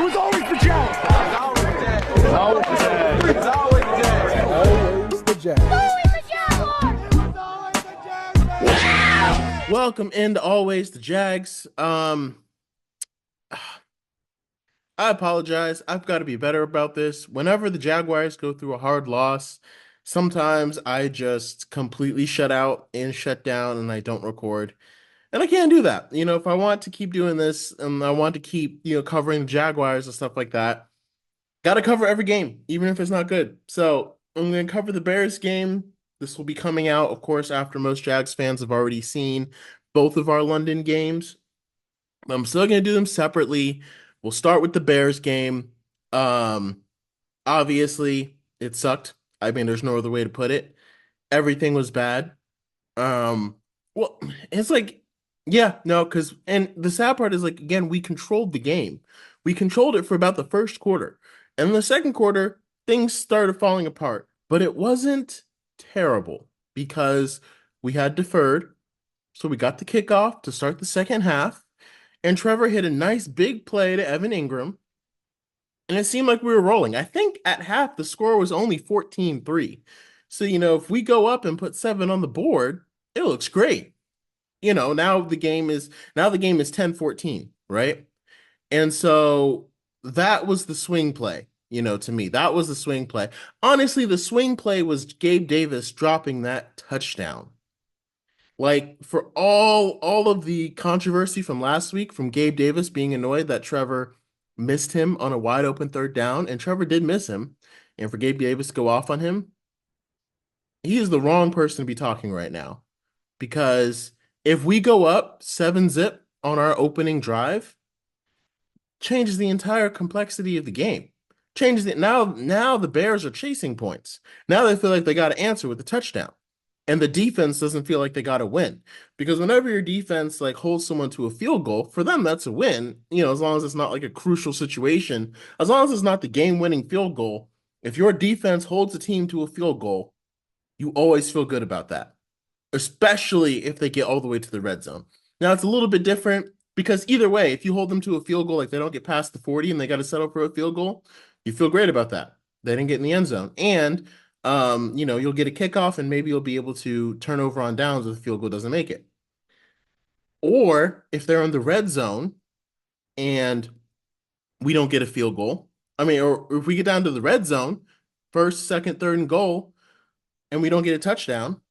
was always the Jags. It was always the Jags. It was always the Jags. Always the Jags. Welcome into Always the Jags. I apologize. I've got to be better about this. Whenever the Jaguars go through a hard loss, sometimes I just completely shut out and shut down and I don't record. And I can't do that. If I want to keep doing this and I want to keep, covering the Jaguars and stuff like that, got to cover every game, even if it's not good. So I'm going to cover the Bears game. This will be coming out, of course, after most Jags fans have already seen both of our London games. I'm still going to do them separately. We'll start with the Bears game. Um, Obviously, it sucked. I mean, there's no other way to put it. Everything was bad. Um, well, it's like, yeah, no, and the sad part is like, again, we controlled the game. We controlled it for about the first quarter. And in the second quarter, things started falling apart. But it wasn't terrible because we had deferred. So we got the kickoff to start the second half. And Trevor hit a nice big play to Evan Ingram. And it seemed like we were rolling. I think at half the score was only 14-3. So, if we go up and put 7 on the board, it looks great. Now the game is 10-14, right? And so that was the swing play, to me. That was the swing play. Honestly, the swing play was Gabe Davis dropping that touchdown. Like for all of the controversy from last week from Gabe Davis being annoyed that Trevor missed him on a wide open third down, and Trevor did miss him, and for Gabe Davis to go off on him, he is the wrong person to be talking right now. Because if we go up 7-zip on our opening drive, changes the entire complexity of the game. Changes it now the Bears are chasing points. Now they feel like they got to answer with a touchdown. And the defense doesn't feel like they got to win. Because whenever your defense like holds someone to a field goal, for them that's a win, as long as it's not like a crucial situation, as long as it's not the game-winning field goal. If your defense holds a team to a field goal, you always feel good about that, especially if they get all the way to the red zone. Now, it's a little bit different because either way, if you hold them to a field goal, like they don't get past the 40 and they got to settle for a field goal, you feel great about that. They didn't get in the end zone. And, you'll get a kickoff and maybe you'll be able to turn over on downs if the field goal doesn't make it. Or if they're in the red zone and we don't get a field goal, or if we get down to the red zone, first, second, third, and goal, and we don't get a touchdown,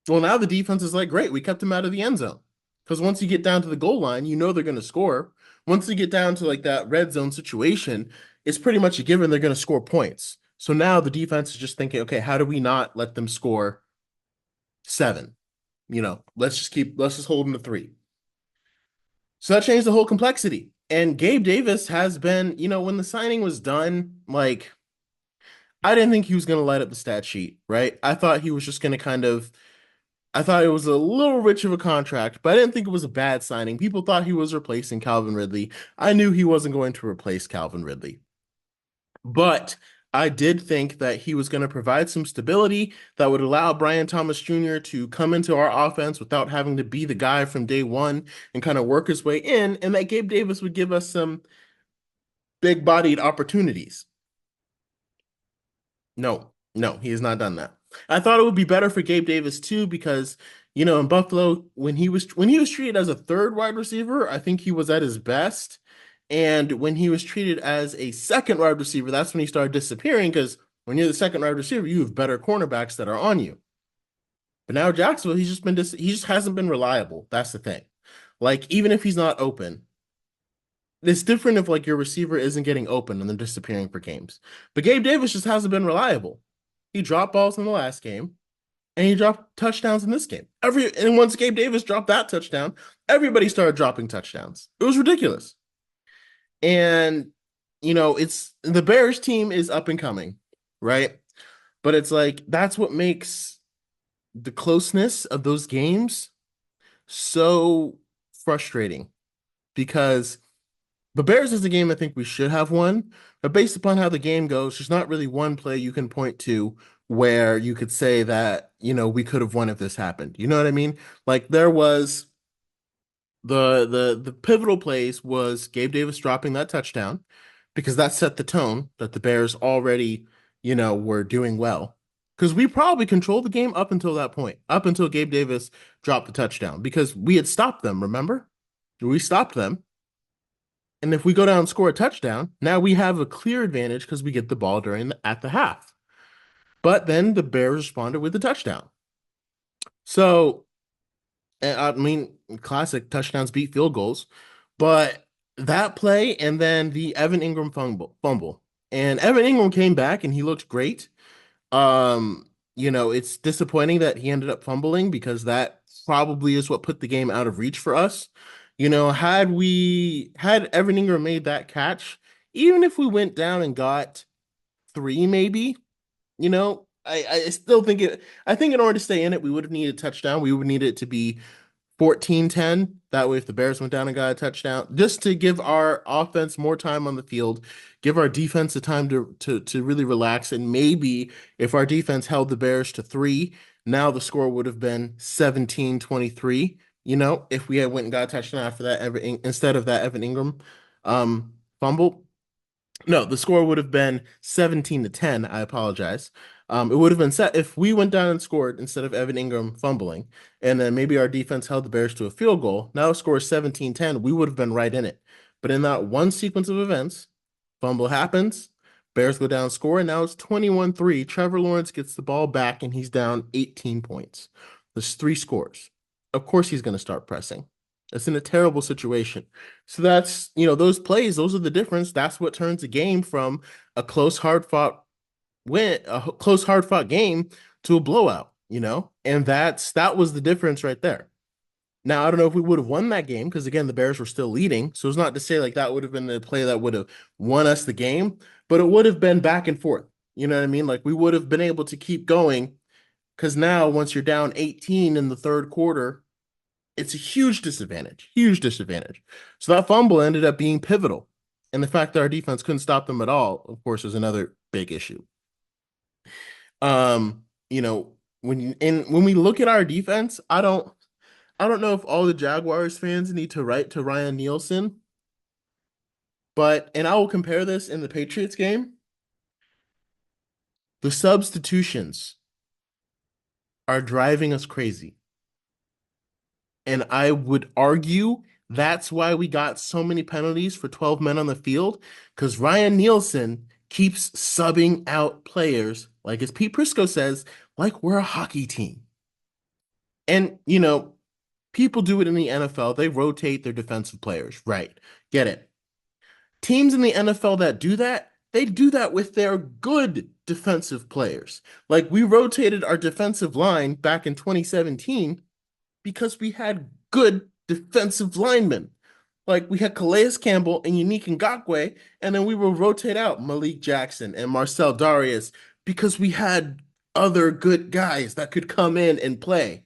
well, now the defense is like, great, we kept them out of the end zone. Because once you get down to the goal line, they're going to score. Once you get down to like that red zone situation, it's pretty much a given they're going to score points. So now the defense is just thinking, okay, how do we not let them score 7? Let's just hold them to 3. So that changed the whole complexity. And Gabe Davis has been, when the signing was done, like, I didn't think he was going to light up the stat sheet, right? I thought he was just going to I thought it was a little rich of a contract, but I didn't think it was a bad signing. People thought he was replacing Calvin Ridley. I knew he wasn't going to replace Calvin Ridley. But I did think that he was going to provide some stability that would allow Brian Thomas Jr. to come into our offense without having to be the guy from day one and kind of work his way in, and that Gabe Davis would give us some big-bodied opportunities. No, he has not done that. I thought it would be better for Gabe Davis too, because in Buffalo, when he was treated as a third wide receiver, I think he was at his best. And when he was treated as a second wide receiver, that's when he started disappearing, because when you're the second wide receiver, you have better cornerbacks that are on you. But now Jacksonville, he just hasn't been reliable. That's the thing. Like, even if he's not open, it's different if like your receiver isn't getting open and they're disappearing for games. But Gabe Davis just hasn't been reliable. He dropped balls in the last game, and he dropped touchdowns in this game. And once Gabe Davis dropped that touchdown, everybody started dropping touchdowns. It was ridiculous. And it's the Bears team is up and coming, right? But it's like that's what makes the closeness of those games so frustrating, because the Bears is a game I think we should have won, but based upon how the game goes, there's not really one play you can point to where you could say that, we could have won if this happened. You know what I mean? Like there was The pivotal plays was Gabe Davis dropping that touchdown because that set the tone that the Bears already, were doing well. Because we probably controlled the game up until that point, up until Gabe Davis dropped the touchdown, because we had stopped them, remember? We stopped them. And if we go down and score a touchdown, now we have a clear advantage because we get the ball at the half. But then the Bears responded with the touchdown. So, I mean, classic touchdowns beat field goals. But that play and then the Evan Ingram fumble. And Evan Ingram came back and he looked great. It's disappointing that he ended up fumbling because that probably is what put the game out of reach for us. Had Evan Ingram made that catch, even if we went down and got three, maybe, I still think I think in order to stay in it, we would have needed a touchdown. We would need it to be 14-10. That way, if the Bears went down and got a touchdown, just to give our offense more time on the field, give our defense the time to really relax. And maybe if our defense held the Bears to three, now the score would have been 17-23. If we had went and got a touchdown after that, instead of that Evan Ingram fumble. No, the score would have been 17-10. I apologize. It would have been set if we went down and scored instead of Evan Ingram fumbling, and then maybe our defense held the Bears to a field goal. Now the score is 17-10. We would have been right in it. But in that one sequence of events, fumble happens, Bears go down, score, and now it's 21-3. Trevor Lawerence gets the ball back, and he's down 18 points. There's three scores. Of course, he's going to start pressing. It's in a terrible situation. So that's, those plays, those are the difference. That's what turns a game from a close, hard fought game to a blowout, and that was the difference right there. Now, I don't know if we would have won that game because, again, the Bears were still leading. So it's not to say like that would have been the play that would have won us the game, but it would have been back and forth. You know what I mean? Like we would have been able to keep going because now once you're down 18 in the third quarter, it's a huge disadvantage, huge disadvantage. So that fumble ended up being pivotal. And the fact that our defense couldn't stop them at all, of course, is another big issue. Um, you know, when we look at our defense, I don't know if all the Jaguars fans need to write to Ryan Nielsen, and I will compare this in the Patriots game. The substitutions are driving us crazy. And I would argue that's why we got so many penalties for 12 men on the field, because Ryan Nielsen keeps subbing out players, like as Pete Prisco says, like we're a hockey team. And, people do it in the NFL. They rotate their defensive players. Right. Get it. Teams in the NFL that do that, they do that with their good defensive players. Like we rotated our defensive line back in 2017 because we had good defensive linemen. Like we had Calais Campbell and Unique Ngakoue, and then we will rotate out Malik Jackson and Marcel Darius because we had other good guys that could come in and play.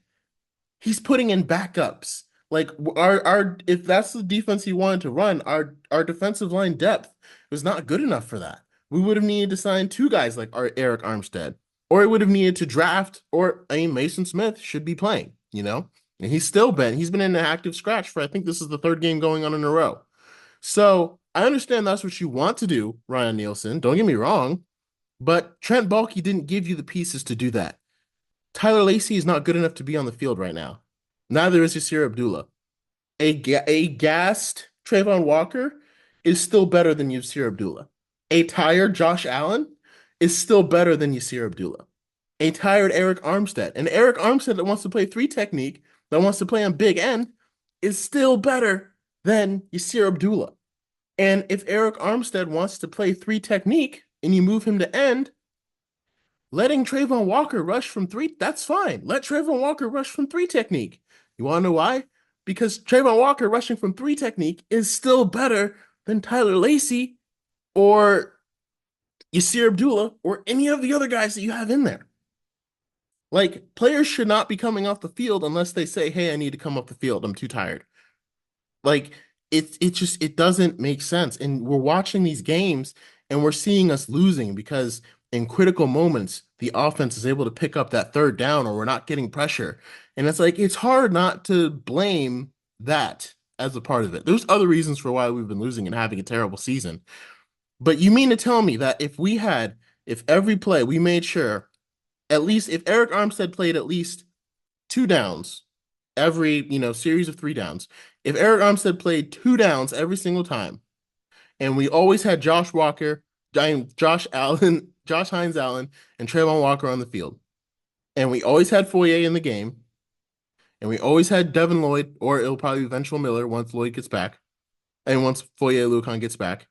He's putting in backups. Like our if that's the defense he wanted to run, our defensive line depth was not good enough for that. We would have needed to sign two guys like our Eric Armstead, or it would have needed to draft, or Mason Smith should be playing, And he's been in an active scratch for I think this is the third game going on in a row. So I understand that's what you want to do, Ryan Nielsen. Don't get me wrong, but Trent Baalke didn't give you the pieces to do that. Tyler Lacey is not good enough to be on the field right now. Neither is Yasir Abdullah. A gassed Trayvon Walker is still better than Yasir Abdullah. A tired Josh Allen is still better than Yasir Abdullah. A tired Eric Armstead. And Eric Armstead that wants to play three technique, that wants to play on big end, is still better than Yasir Abdullah. And if Eric Armstead wants to play three technique and you move him to end, letting Trayvon Walker rush from three, that's fine. Let Trayvon Walker rush from three technique. You want to know why? Because Trayvon Walker rushing from three technique is still better than Tyler Lacey or Yasir Abdullah or any of the other guys that you have in there. Like, players should not be coming off the field unless they say, hey, I need to come off the field. I'm too tired. Like, it doesn't make sense. And we're watching these games and we're seeing us losing because in critical moments, the offense is able to pick up that third down or we're not getting pressure. And it's like, it's hard not to blame that as a part of it. There's other reasons for why we've been losing and having a terrible season. But you mean to tell me that if every play we made sure, at least if Eric Armstead played at least two downs every, series of three downs, if Eric Armstead played two downs every single time, and we always had Josh Allen, Josh Hines Allen, and Trayvon Walker on the field, and we always had Foye in the game, and we always had Devin Lloyd, or it'll probably be Ventrell Miller once Lloyd gets back, and once Foye Lucan gets back.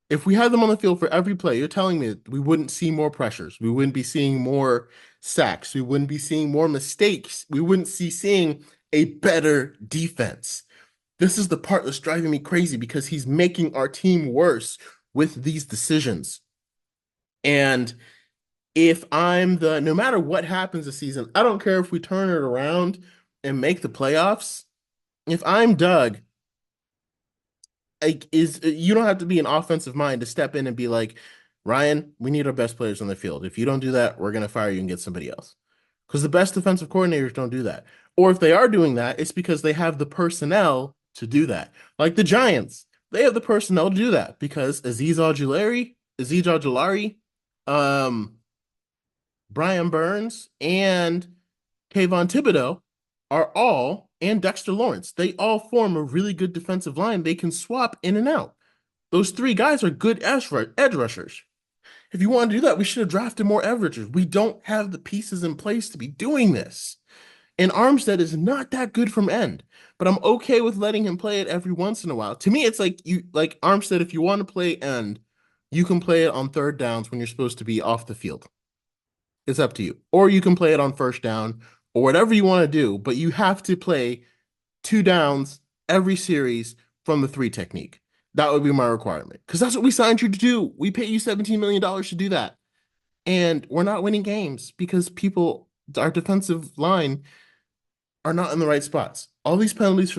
If we had them on the field for every play, you're telling me that we wouldn't see more pressures. We wouldn't be seeing more sacks. We wouldn't be seeing more mistakes. We wouldn't seeing a better defense. This is the part that's driving me crazy because he's making our team worse with these decisions. And if no matter what happens this season, I don't care if we turn it around and make the playoffs. If I'm Doug, you don't have to be an offensive mind to step in and be like, Ryan, we need our best players on the field. If you don't do that, we're going to fire you and get somebody else. Because the best defensive coordinators don't do that. Or if they are doing that, it's because they have the personnel to do that. Like the Giants, they have the personnel to do that because Azeez Ojulari, um, Brian Burns, and Kayvon Thibodeau and Dexter Lawrence, they all form a really good defensive line. They can swap in and out. Those three guys are good edge rushers. If you want to do that, we should have drafted more edge rushers. We don't have the pieces in place to be doing this. And Armstead is not that good from end, but I'm okay with letting him play it every once in a while. To me, it's like Armstead, if you want to play end, you can play it on third downs when you're supposed to be off the field. It's up to you. Or you can play it on first down or whatever you want to do, but you have to play two downs every series from the three technique. That would be my requirement because that's what we signed you to do. We pay you $17 million to do that. And we're not winning games because our defensive line are not in the right spots. All these penalties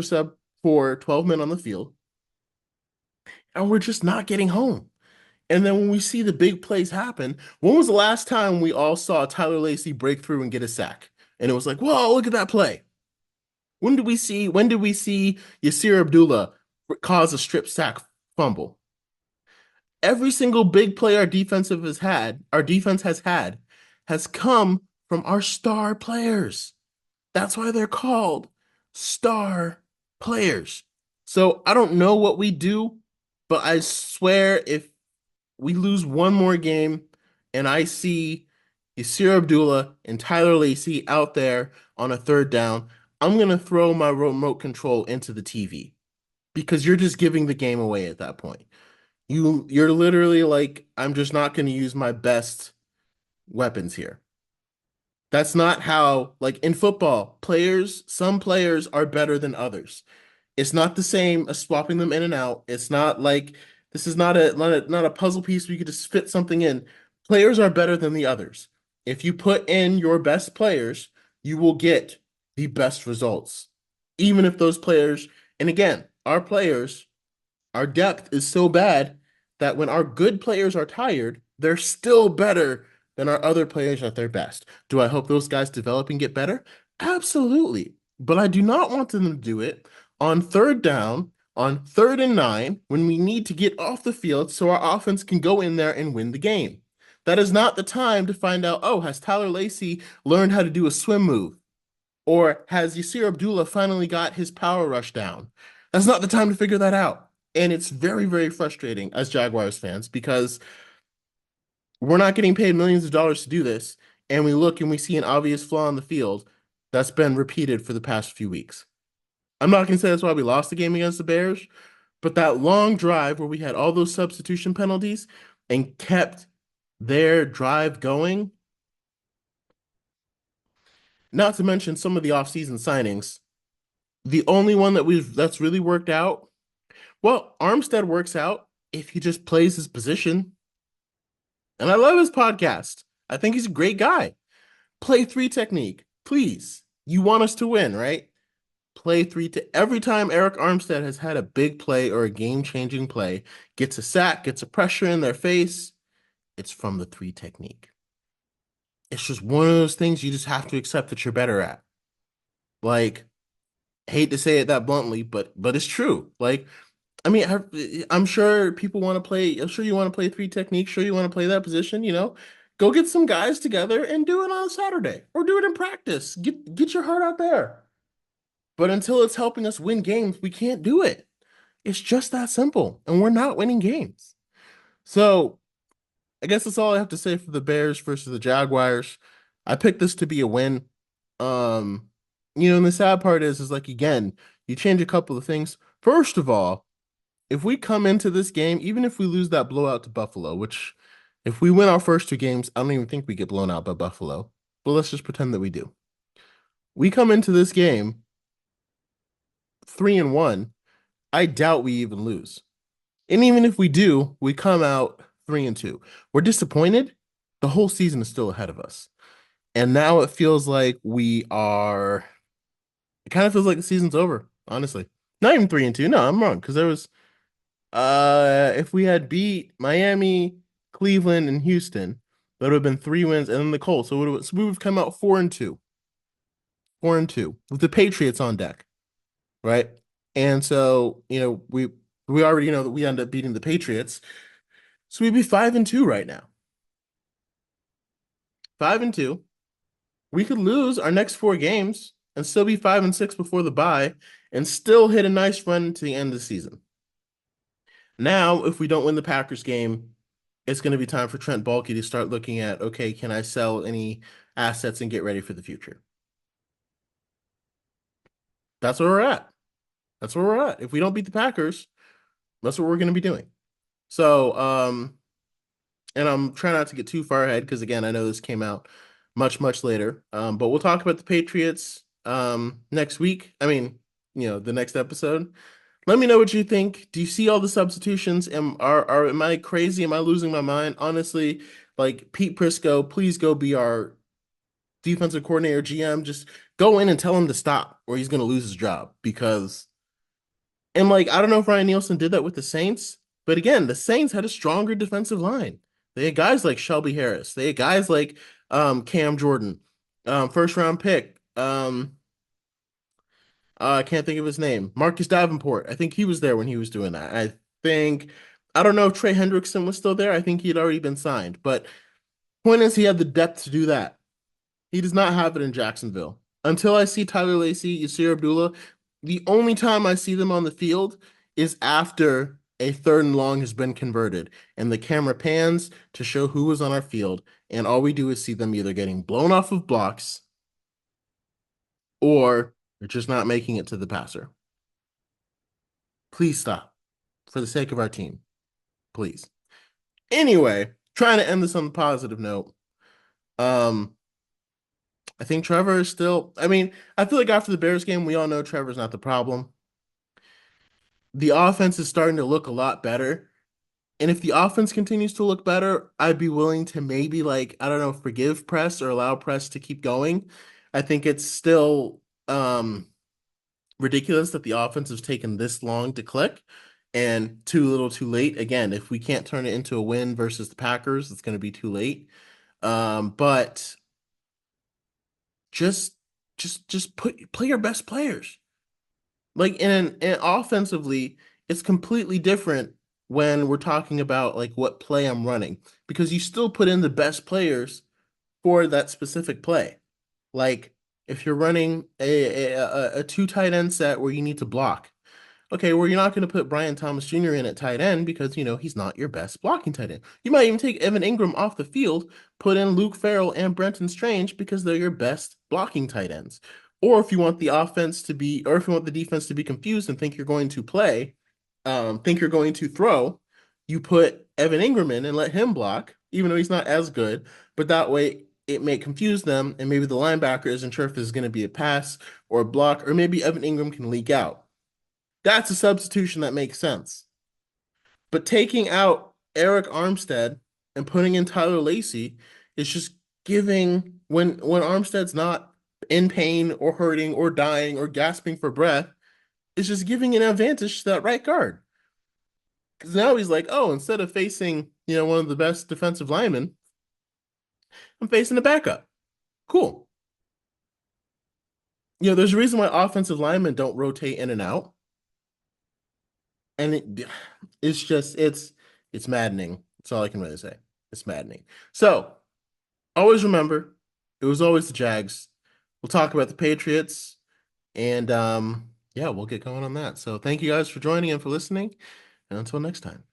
for 12 men on the field, and we're just not getting home. And then when we see the big plays happen, when was the last time we all saw Tyler Lacy break through and get a sack? And it was like, whoa, look at that play. When did we see Yasir Abdullah cause a strip sack fumble? Every single big play our defense has had, has come from our star players. That's why they're called star players. So I don't know what we do, but I swear if we lose one more game and I see Yasir Abdullah and Tyler Lacy out there on a third down, I'm going to throw my remote control into the TV because you're just giving the game away at that point. You're literally like, I'm just not going to use my best weapons here. That's not how, like in football, some players are better than others. It's not the same as swapping them in and out. It's not like this is not a puzzle piece where you could just fit something in. Players are better than the others. If you put in your best players, you will get the best results. Even if those players, and again, our depth is so bad that when our good players are tired, they're still better than our other players at their best. Do I hope those guys develop and get better? Absolutely. But I do not want them to do it on third down, on 3rd and 9, when we need to get off the field so our offense can go in there and win the game. That is not the time to find out, oh, has Tyler Lacy learned how to do a swim move? Or has Yasir Abdullah finally got his power rush down? That's not the time to figure that out. And it's very, very frustrating as Jaguars fans because we're not getting paid millions of dollars to do this. And we look and we see an obvious flaw in the field that's been repeated for the past few weeks. I'm not going to say that's why we lost the game against the Bears, but that long drive where we had all those substitution penalties and kept their drive going, not to mention some of the offseason signings. The only one that's really worked out, well, Armstead works out if he just plays his position. And I love his podcast. I think he's a great guy. Play three technique, please. You want us to win, right? Play three to every time Eric Armstead has had a big play or a game-changing play, gets a sack, gets a pressure in their face, it's from the three technique. It's just one of those things you just have to accept that you're better at. Like, hate to say it that bluntly, but it's true. Like, I mean, I'm sure people want to play. I'm sure you want to play three techniques. Sure, you want to play that position. Go get some guys together and do it on a Saturday or do it in practice. Get your heart out there. But until it's helping us win games, we can't do it. It's just that simple, and we're not winning games. So I guess that's all I have to say for the Bears versus the Jaguars. I picked this to be a win. Um, and the sad part is like again, you change a couple of things. First of all, if we come into this game, even if we lose that blowout to Buffalo, which if we win our first two games, I don't even think we get blown out by Buffalo. But let's just pretend that we do. We come into this game 3-1. I doubt we even lose. And even if we do, we come out 3-2. We're disappointed. The whole season is still ahead of us. And now it feels like it kind of feels like the season's over, honestly. Not even 3-2. No, I'm wrong. Because there was if we had beat Miami, Cleveland, and Houston, that would have been 3 wins, and then the Colts. So we would have come out 4-2. 4-2 with the Patriots on deck, right? And so, we already know that we end up beating the Patriots. So we'd be 5-2 right now. 5-2. We could lose our next four games and still be 5-6 before the bye and still hit a nice run to the end of the season. Now, if we don't win the Packers game, it's going to be time for Trent Baalke to start looking at, okay, can I sell any assets and get ready for the future? That's where we're at. That's where we're at. If we don't beat the Packers, that's what we're going to be doing. So, and I'm trying not to get too far ahead because again, I know this came out much, much later. But we'll talk about the Patriots next week. I mean, the next episode. Let me know what you think. Do you see all the substitutions? Am I crazy? Am I losing my mind? Honestly, like Pete Prisco, please go be our defensive coordinator, GM. Just go in and tell him to stop, or he's gonna lose his job. And like, I don't know if Ryan Nielsen did that with the Saints, but again, the Saints had a stronger defensive line. They had guys like Shelby Harris. They had guys like Cam Jordan, first round pick. I can't think of his name. Marcus Davenport. I think he was there when he was doing that. Think, I don't know if Trey Hendrickson was still there. I think he had already been signed. But point is, he had the depth to do that. He does not have it in Jacksonville. Until I see Tyler Lacey, Yasir Abdullah, the only time I see them on the field is after a third and long has been converted and the camera pans to show who was on our field. And all we do is see them either getting blown off of blocks or they're just not making it to the passer. Please stop for the sake of our team. Please. Anyway, trying to end this on a positive note. Um, I think Trevor is still, I mean, I feel like after the Bears game, we all know Trevor's not the problem. The offense is starting to look a lot better. And if the offense continues to look better, I'd be willing to maybe like, I don't know, forgive Press or allow Press to keep going. I think it's still ridiculous that the offense has taken this long to click and too little too late. Again, if we can't turn it into a win versus the Packers, it's going to be too late. But just play your best players. Like and offensively, it's completely different when we're talking about like what play I'm running because you still put in the best players for that specific play. Like if you're running a two tight end set where you need to block, okay, well, you're not going to put Brian Thomas Jr. in at tight end because, he's not your best blocking tight end. You might even take Evan Ingram off the field, put in Luke Farrell and Brenton Strange because they're your best blocking tight ends. Or if you want the offense to be, or if you want the defense to be confused and think you're going to play, think you're going to throw, you put Evan Ingram in and let him block, even though he's not as good. But that way, it may confuse them, and maybe the linebacker isn't sure if this is going to be a pass or a block, or maybe Evan Ingram can leak out. That's a substitution that makes sense. But taking out Eric Armstead and putting in Tyler Lacey is just giving when Armstead's not in pain or hurting or dying or gasping for breath, it's just giving an advantage to that right guard. Because now he's like, oh, instead of facing, one of the best defensive linemen, I'm facing a backup. Cool. there's a reason why offensive linemen don't rotate in and out. And it's just it's maddening. That's all I can really say. It's maddening. So always remember, it was always the Jags. We'll talk about the Patriots, and yeah, we'll get going on that. So thank you guys for joining and for listening, and until next time.